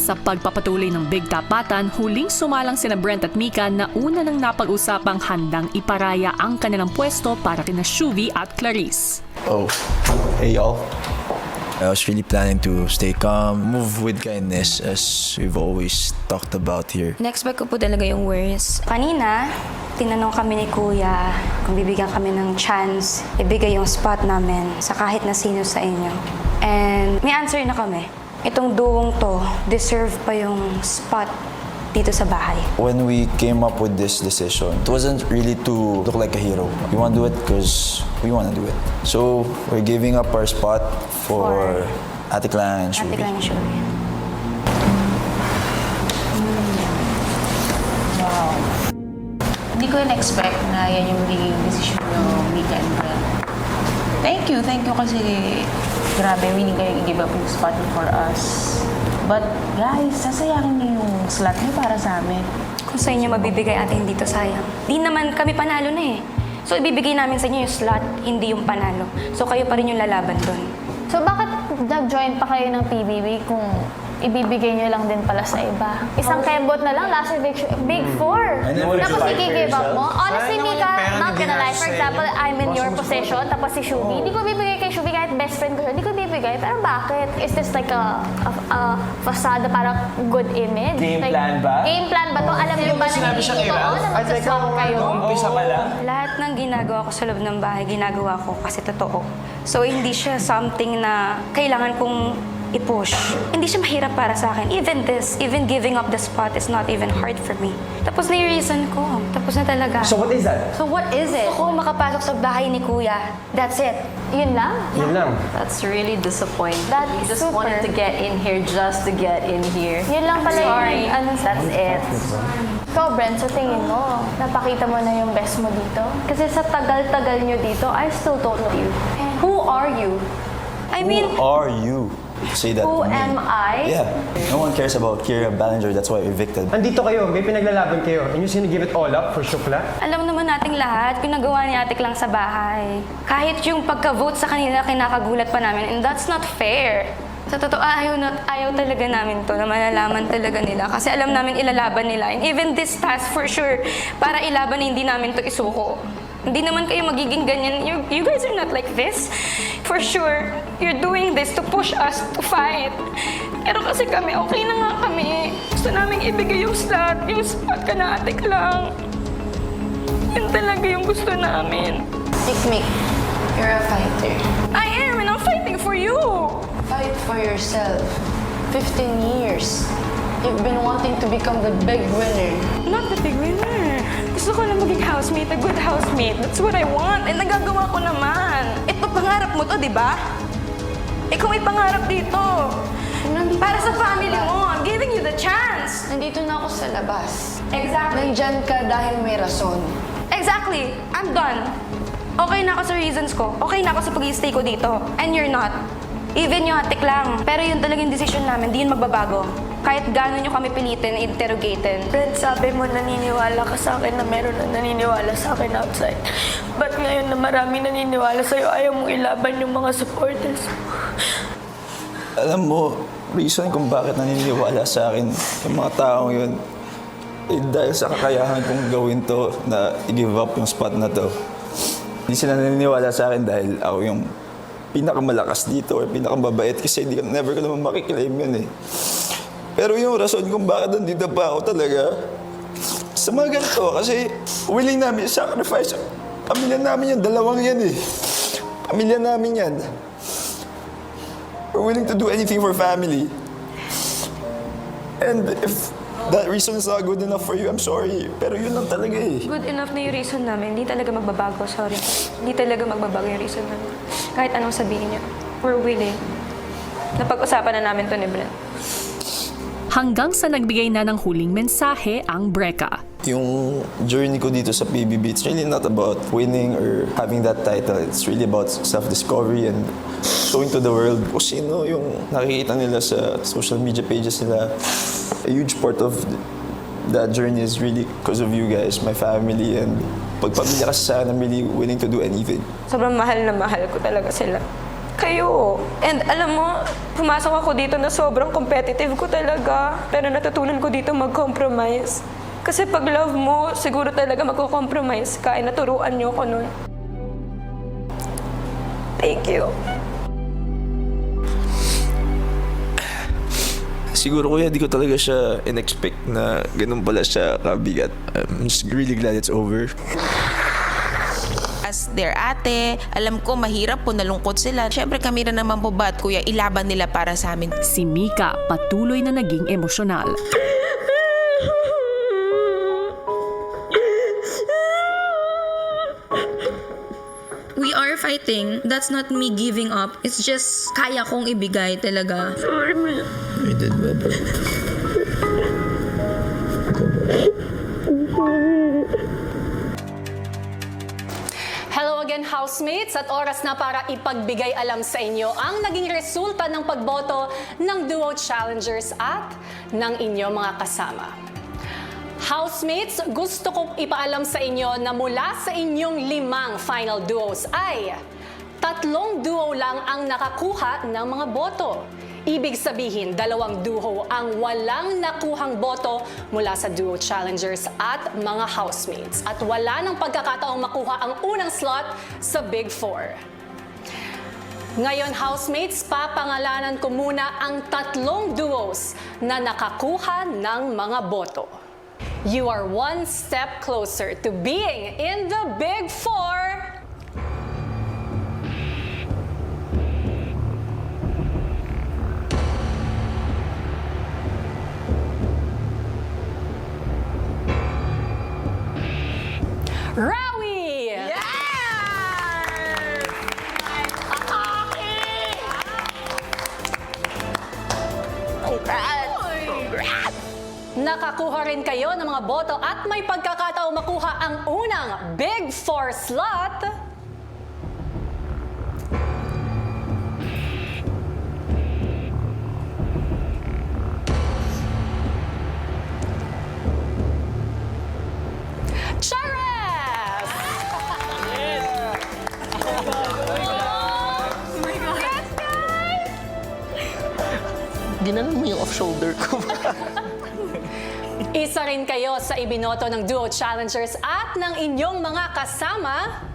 Sa pagpapatuloy ng Big Tapatan, huling sumalang sina Brent at Mika na una nang napag-usapang handang iparaya ang kanilang pwesto para kina Shuvi at Clarice. Oh, hey y'all. I was really planning to stay calm, move with kindness as we've always talked about here. Next ko po talaga yung worst. Kanina, tinanong kami ni Kuya kung bibigyan kami ng chance ibigay yung spot namin sa kahit na sino sa inyo. And may answer na kami. Itong duong to, deserve pa yung spot dito sa bahay. When we came up with this decision, it wasn't really to look like a hero. We want to do it because we want to do it. So we're giving up our spot for Ate Clan and Ate Shuvi. Clan and Shuvi. Wow. Hindi ko in-expect na yan yung magiging decision nyo, Mika and Brent. Thank you kasi grabe, willing kayong i-give up yung spot for us. But guys, sasayangin niyo yung slot niyo para sa amin. Kung sa inyo mabibigay atin dito, sayang. Di naman kami panalo na eh. So ibibigay namin sa inyo yung slot, hindi yung panalo. So kayo pa rin yung lalaban doon. So bakit nag-join pa kayo ng PBB kung ibibigay nyo lang din pala sa iba? Isang kembot na lang, last eviction, Big Four. Tapos i-give up mo? Honestly, Mika, not gonna lie. For example, I'm in your possession, tapos si Shuvi. Hindi ko bibigay kay Shuvi kahit best friend ko siya. Hindi ko bibigay. Pero bakit? Is this like a facade para good image? Game Like, plan ba? Game plan ba to? Alam niyo ba na sinabi siya hindi kay totoo Ralph? na magsaswap kayo? Umpisa ka lang. Lahat ng ginagawa ko sa loob ng bahay, ginagawa ko kasi totoo. So hindi siya something na kailangan kong i-push. Hindi siya mahirap para sa akin. Even this, even giving up the spot is not even hard for me. Tapos na yung reason ko. Tapos na talaga. So what is that? So what is it? Gusto ko makapasok sa bahay ni Kuya. That's it. Yun lang? Yun lang. That's really disappointing. That's You just super. wanted to get in here just to get in here. Yun lang pala Sorry. yung ano, That's it. Ikaw, Brent, sa tingin mo, napakita mo na yung best mo dito? Kasi sa tagal-tagal nyo dito, I still don't know you. Who are you? I mean, Who are you? Say that Who to me. am I? Yeah. No one cares about Kira Ballinger, that's why evicted. Andito kayo, may pinaglalaban kayo. And you sino give it all up for Shukla? alam naman nating lahat, kung nagawa ni Ate lang sa bahay. Kahit yung pagka-vote sa kanila, kinakagulat pa namin. And that's not fair. Sa totoo, ayaw talaga namin to na malalaman talaga nila. Kasi alam namin ilalaban nila. And even this task for sure, para ilaban hindi namin to isuko. Hindi naman kayo magiging ganyan. You guys are not like this. For sure, you're doing this to push us to fight. Pero kasi kami, okay na nga kami. Gusto namin ibigay yung slot, yung spot ka na Ate lang. Yun talaga yung gusto namin. Mikmik, you're a fighter. I am, and I'm fighting for you. Fight for yourself. 15 years. You've been wanting to become the big winner. Not the big winner. Gusto ko lang maging housemate, a good housemate. That's what I want. And nagagawa ko naman. Ito, pangarap mo to, di ba? Ikaw may pangarap dito. Para sa family mo. I'm giving you the chance. Nandito na ako sa labas. Exactly. Nandyan ka dahil may rason. Exactly. I'm done. Okay na ako sa reasons ko. Okay na ako sa pag-i-stay ko dito. And you're not. Even yung Ate lang. Pero yun talagang decision namin. Di yun magbabago. Kahit gano'n nyo kami pilitin, interrogatin. Brent, sabi mo naniniwala ka sa akin na meron na naniniwala sa akin outside. Ba't ngayon na marami naniniwala sa'yo, ayaw mong ilaban yung mga supporters mo? Alam mo, reason kung bakit naniniwala sa akin yung mga taong yun, dahil sa kakayahan kong gawin to na i-give up yung spot na to. Hindi sila naniniwala sa akin dahil ako yung pinakamalakas dito or pinakamabait kasi never ko naman makiklaim yun eh. Pero yung rason kung bakit nandito pa ako talaga, sa mga ganito, kasi willing namin sacrifice. Pamilya namin yan, dalawang yan eh. Pamilya namin yan. We're willing to do anything for family. And if that reason is not good enough for you, I'm sorry. Pero yun lang talaga eh. Good enough na yung reason namin. Hindi talaga magbabago. Sorry. Hindi talaga magbabago yung reason namin. Kahit anong sabihin niyo. We're willing. Napag-usapan na namin to ni Brent. Hanggang sa nagbigay na ng huling mensahe ang Breka. Yung journey ko dito sa PBB, it's really not about winning or having that title. It's really about self-discovery and showing to the world kung sino yung nakikita nila sa social media pages nila. A huge part of that journey is really because of you guys, my family, and pagpamilya kasi sa akin, I'm really willing to do anything. Sobrang mahal na mahal ko talaga sila. Kayo. And alam mo, pumasok ako dito na sobrang competitive ko talaga. Pero natutunan ko dito mag-compromise. Kasi pag love mo, siguro talaga magko-compromise ka. Naturuan niyo ko nun. Thank you. Siguro kuya, di ko talaga siya in-expect na ganun pala siya kabigat. I'm just really glad it's over. As their ate, alam ko mahirap po, nalungkot sila. Siyempre kami rin naman po ba't kuya, ilaban nila para sa amin. Si Mika patuloy na naging emosyonal. We are fighting. That's not me giving up. It's just kaya kong ibigay talaga. I did well, bro. Hello again, housemates! At oras na para ipagbigay alam sa inyo ang naging resulta ng pagboto ng Duo Challengers at ng inyong mga kasama. Housemates, gusto kong ipaalam sa inyo na mula sa inyong 5 final duos ay 3 duo lang ang nakakuha ng mga boto. Ibig sabihin, 2 duo ang walang nakuhang boto mula sa Duo Challengers at mga housemates. At wala ng pagkakataong makuha ang unang slot sa Big Four. Ngayon, housemates, papangalanan ko muna ang 3 duos na nakakuha ng mga boto. You are 1 step closer to being in the Big Four. Rawi! Nakakuha rin kayo ng mga boto at may pagkakataong makuha ang unang Big Four slot. Chares! Ginanon mo yung off-shoulder ko. Isa rin kayo sa ibinoto ng Duo Challengers at ng inyong mga kasama.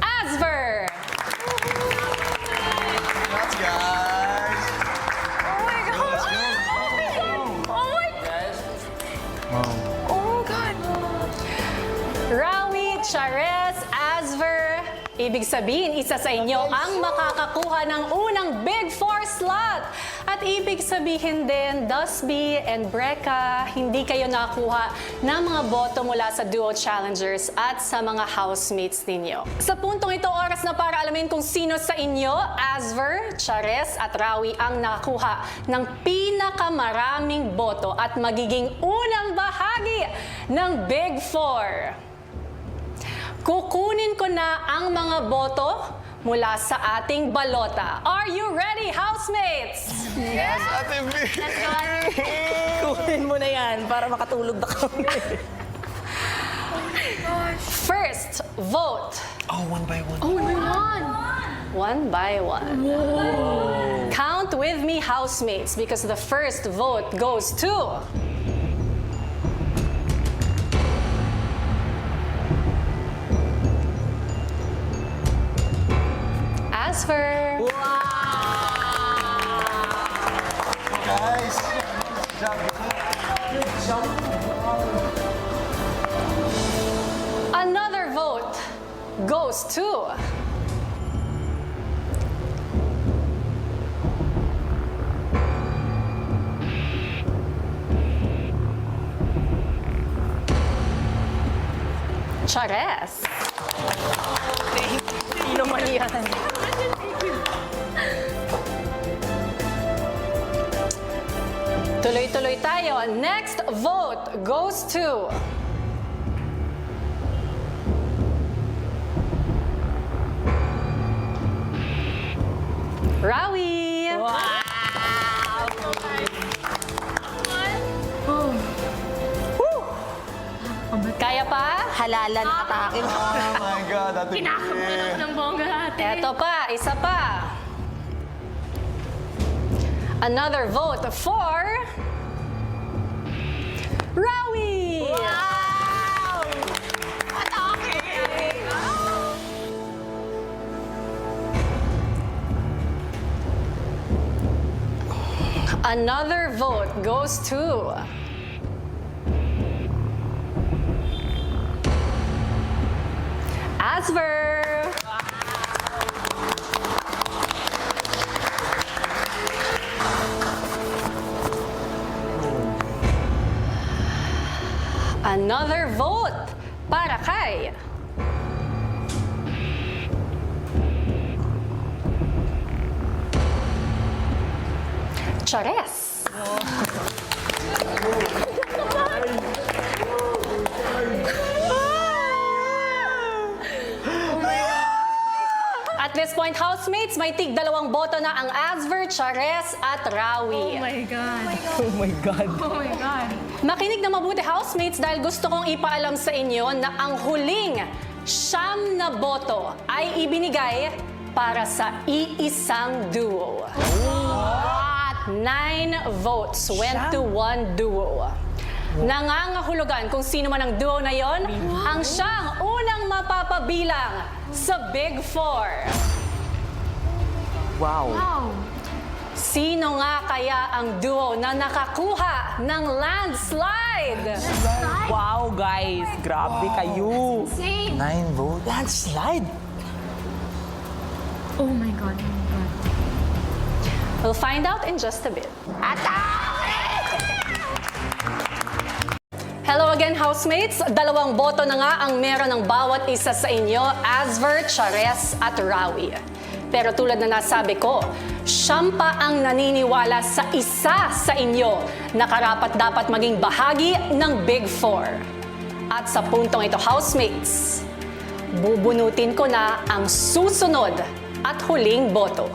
Asver! Rawi, Chares, Asver, ibig sabihin, isa sa inyo ang makakakuha ng unang Big Four slot. At ibig sabihin din, Dusby and Brecca, hindi kayo nakakuha ng mga boto mula sa Duo Challengers at sa mga housemates ninyo. Sa puntong ito, oras na para alamin kung sino sa inyo, Asver, Chares at Rawi ang nakakuha ng pinakamaraming boto at magiging unang bahagi ng Big Four. Kukunin ko na ang mga boto mula sa ating balota. Are you ready, housemates? Yes, Ate B! Kunin mo na yan para makatulog na kami. First vote. Oh, 1 by 1. One by one. Count with me, housemates, because the first vote goes to... Asver. Guys! Another vote goes to... Chares. Sino man yan? Tuloy-tuloy tayo. Next vote goes to... Rawi. Kaya pa? Halalan atake. Oh my God, Ate Kinakabahan ako ng bongga ate. Eto pa, isa pa. Another vote for Rawi! Another vote goes to Asver. Another vote para kay Chares. At this point, housemates, may tig dalawang boto na ang Asver, Chares at Rawi. Makinig na mabuti, housemates, dahil gusto kong ipaalam sa inyo na ang huling 9 na boto ay ibinigay para sa iisang duo. 9 votes went to one duo. Nangangahulugan kung sino man ang duo na yon ang siyang unang mapapabilang sa Big Four. Wow. Sino nga kaya ang duo na nakakuha ng landslide? Wow, guys. Grabe kayo. 9 votes. Landslide. Oh my God. We'll find out in just a bit. Hello again, housemates! 2 boto na nga ang meron ng bawat isa sa inyo, Asver, Chares at Rawi. Pero tulad na nasabi ko, siyam pa ang naniniwala sa isa sa inyo na karapat-dapat maging bahagi ng Big Four. At sa puntong ito, housemates, bubunutin ko na ang susunod at huling boto.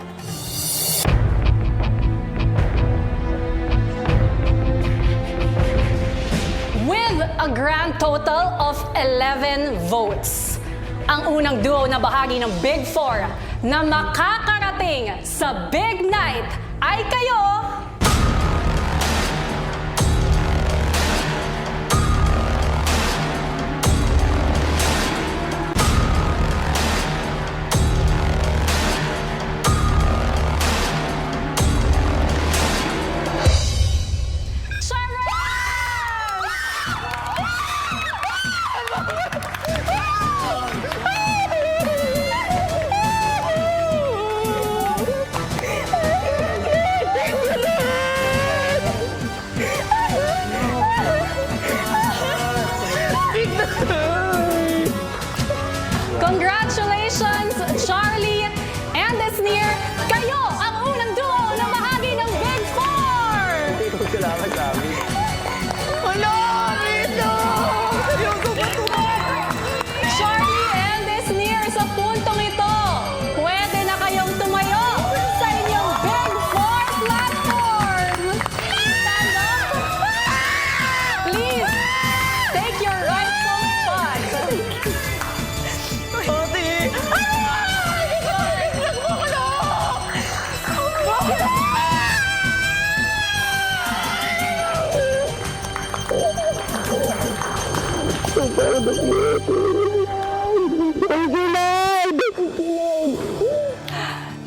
With a grand total of 11 votes, ang unang duo na bahagi ng Big Four na makakarating sa Big Night ay kayo... Congratulations, Charlie and Esnir! Kayo ang unang duo na bahagi ng Big Four! Salamat, Rawi. Charlie and Esnir, sa puntong ito, pwede na kayong tumayo sa inyong Big Four platform! Stand up! Please, take your rightful spot!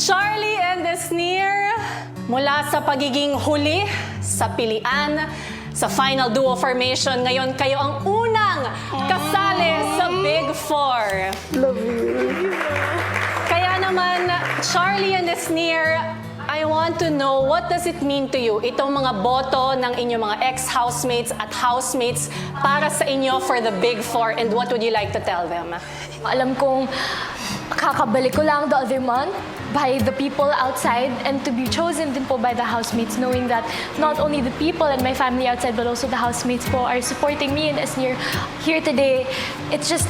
Charlie and Esnir, mula sa pagiging huli sa pilian sa final duo formation, ngayon kayo ang unang kasali sa Big Four. Love you. Kaya naman, Charlie and Esnir, I want to know, what does it mean to you, itong mga boto ng inyong mga ex-housemates at housemates para sa inyo for the Big Four, and what would you like to tell them? Alam kong kakabalik ko lang the other month by the people outside and to be chosen din po by the housemates, knowing that not only the people and my family outside but also the housemates po are supporting me and Esnir here today. It's just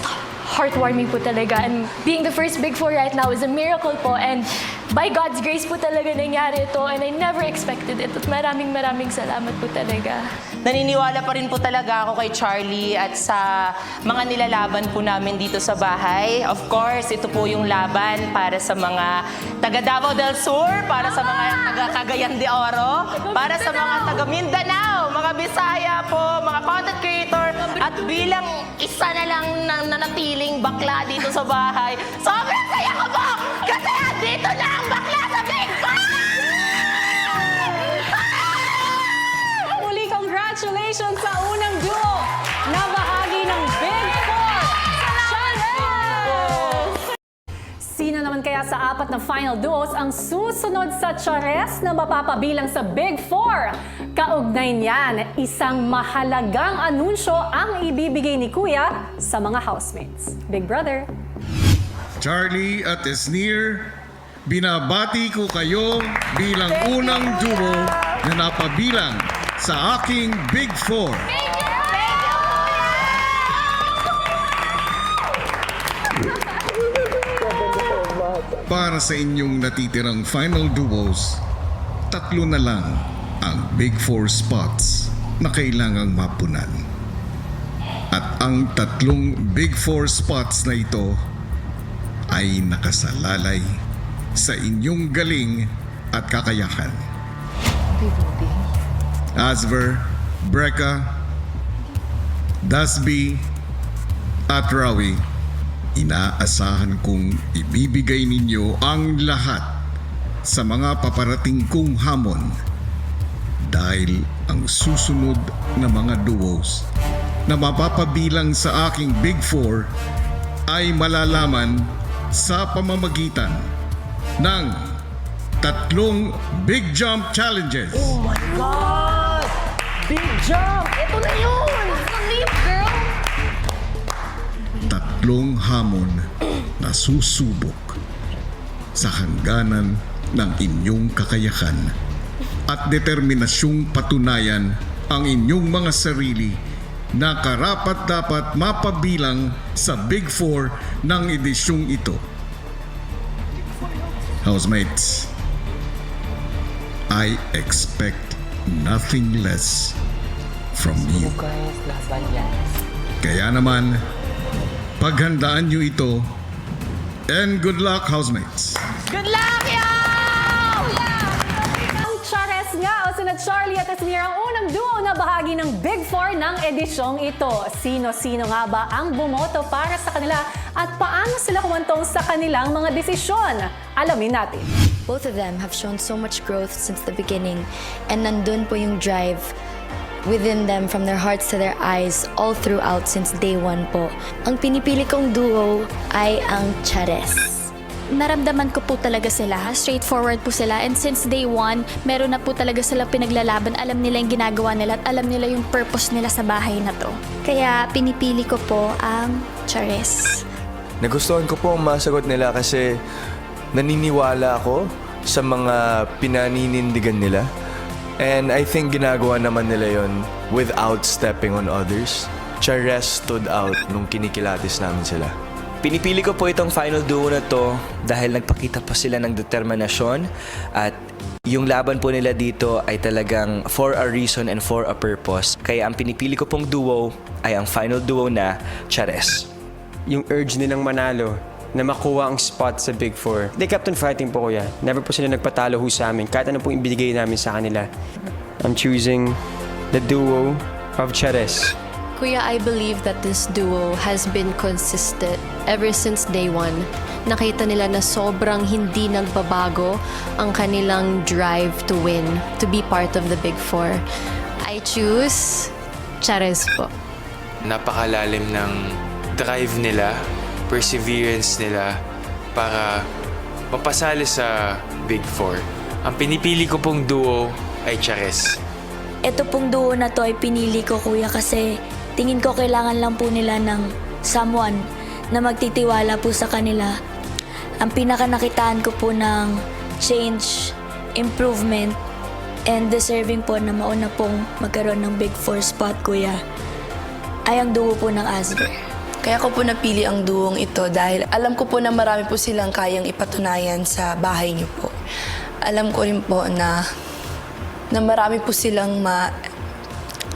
heartwarming po talaga, and being the first Big Four right now is a miracle po, and by God's grace po talaga nangyari ito and I never expected it. At maraming salamat po talaga. Naniniwala pa rin po talaga ako kay Charlie at sa mga nilalaban po namin dito sa bahay. Of course, ito po yung laban para sa mga taga Davao del Sur, para sa mga taga Cagayan de Oro, para sa mga taga Mindanao, mga Bisaya po, mga content creator, at bilang isa na lang nanatiling bakla dito sa bahay. Sobrang saya ko po! Kasi dito na ang bakla sa Big Four! Muli, congratulations sa unang duo na bahagi ng Big Four! Chares! Sino naman kaya sa apat na final duos ang susunod sa Chares na mapapabilang sa Big Four? Kaugnay niyan, isang mahalagang anunsyo ang ibibigay ni Kuya sa mga housemates. Big Brother. Charlie at Esnir, binabati ko kayo bilang unang duo na napabilang sa aking Big Four. Para sa inyong natitirang final duos, 3 na lang ang Big Four spots na kailangang mapunan. At ang 3 Big Four spots na ito ay nakasalalay sa inyong galing at kakayahan. Asver, Brecca, Dasby, at Rawi, inaasahan kong ibibigay ninyo ang lahat sa mga paparating kong hamon dahil ang susunod na mga duos na mapapabilang sa aking Big Four ay malalaman sa pamamagitan ng 3 Big Jump Challenges. Oh my God! Big jump! Ito na yun! Leap, girl! 3 hamon na susubok sa hangganan ng inyong kakayahan at determinasyong patunayan ang inyong mga sarili na karapat-dapat mapabilang sa Big Four ng edisyong ito. Housemates, I expect nothing less from you. Kaya naman, paghandaan nyo ito, and good luck, housemates! Good luck, y'all! Ang Chares nga o sina Charlie at Esnir ang unang duo na bahagi ng Big Four ng edisyong ito. Sino-sino nga ba ang bumoto para sa kanila at paano sila kumantong sa kanilang mga desisyon? Alamin natin. Both of them have shown so much growth since the beginning, and nandun po yung drive within them from their hearts to their eyes all throughout since day one po. Ang pinipili kong duo ay ang Chares. Naramdaman ko po talaga sila. Straightforward po sila. And since day one, meron na po talaga sila pinaglalaban. Alam nila yung ginagawa nila at alam nila yung purpose nila sa bahay na to. Kaya pinipili ko po ang Chares. Nagustuhan ko po ang masagot nila kasi naniniwala ako sa mga pinaninindigan nila. And I think ginagawa naman nila yon without stepping on others. Chares stood out nung kinikilatis namin sila. Pinipili ko po itong final duo na to dahil nagpakita po sila ng determinasyon at yung laban po nila dito ay talagang for a reason and for a purpose. Kaya ang pinipili ko pong duo ay ang final duo na Chares. Yung urge nilang manalo, na makuha ang spot sa Big Four. They kept on fighting po, kuya. Never po sila nagpatalo ho sa amin, kahit ano pong ibigay namin sa kanila. I'm choosing the duo of Chares. Kuya, I believe that this duo has been consistent ever since day one. Nakita nila na sobrang hindi nagbabago ang kanilang drive to win, to be part of the Big Four. I choose Chares po. Napakalalim ng drive nila, perseverance nila para mapasali sa Big Four. Ang pinipili ko pong duo ay Chares. Ito pong duo na to ay pinili ko, kuya, kasi tingin ko kailangan lang po nila ng someone na magtitiwala po sa kanila. Ang pinakanakitaan ko po ng change, improvement, and deserving po na mauna pong magkaroon ng Big Four spot, kuya, ay ang duo po ng Asver. Kaya ko po napili ang duong ito dahil alam ko po na marami po silang kayang ipatunayan sa bahay niyo po. Alam ko rin po na marami po silang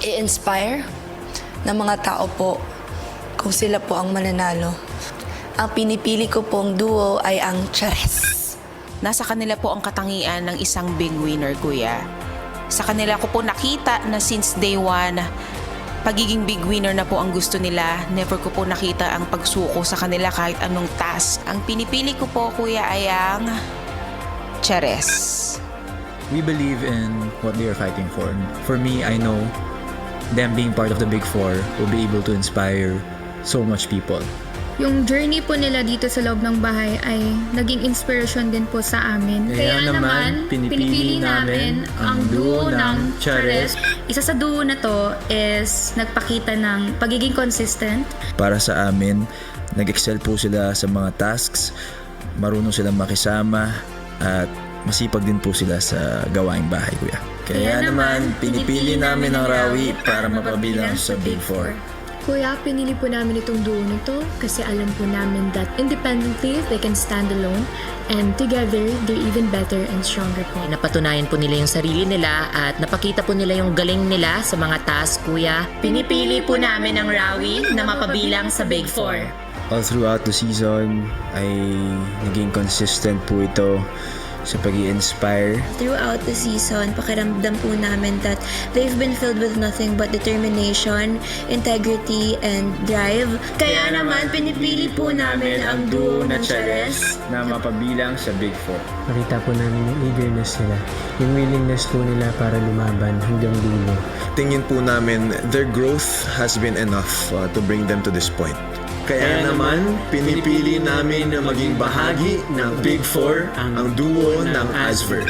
i-inspire na mga tao po kung sila po ang mananalo. Ang pinipili ko pong duo ay ang Chares. Nasa kanila po ang katangian ng isang big winner, Kuya. Sa kanila ko po nakita na since day one, pagiging big winner na po ang gusto nila. Never ko po nakita ang pagsuko sa kanila kahit anong task. Ang pinipili ko po, Kuya, ay ang Chares. We believe in what they are fighting for. For me, I know them being part of the Big Four will be able to inspire so much people. Yung journey po nila dito sa loob ng bahay ay naging inspiration din po sa amin. Kaya naman, pinipili namin ang duo ng Chares. Isa sa duo na to is nagpakita ng pagiging consistent. Para sa amin, nag-excel po sila sa mga tasks, marunong silang makisama, at masipag din po sila sa gawaing bahay, Kuya. Kaya naman, pinipili namin ang Rawi para mapabilang sa Big Four. Kuya, pinili po namin itong duo na to kasi alam po namin that independently, they can stand alone and together, they're even better and stronger po. Napatunayan po nila yung sarili nila at napakita po nila yung galing nila sa mga task, Kuya. Pinipili po namin ang Rawi na mapabilang sa Big Four. All throughout the season, ay naging consistent po ito sa pag-i-inspire. Throughout the season, pakiramdam po namin that they've been filled with nothing but determination, integrity, and drive. Kaya naman, pinipili po namin ang duo ng Chares na mapabilang sa Big Four. Makita po namin yung eagerness nila, yung willingness po nila para lumaban hanggang dulo. Tingin po namin their growth has been enough to bring them to this point. Kaya naman, pinipili namin na maging bahagi ng Big Four ang duo ng Asver.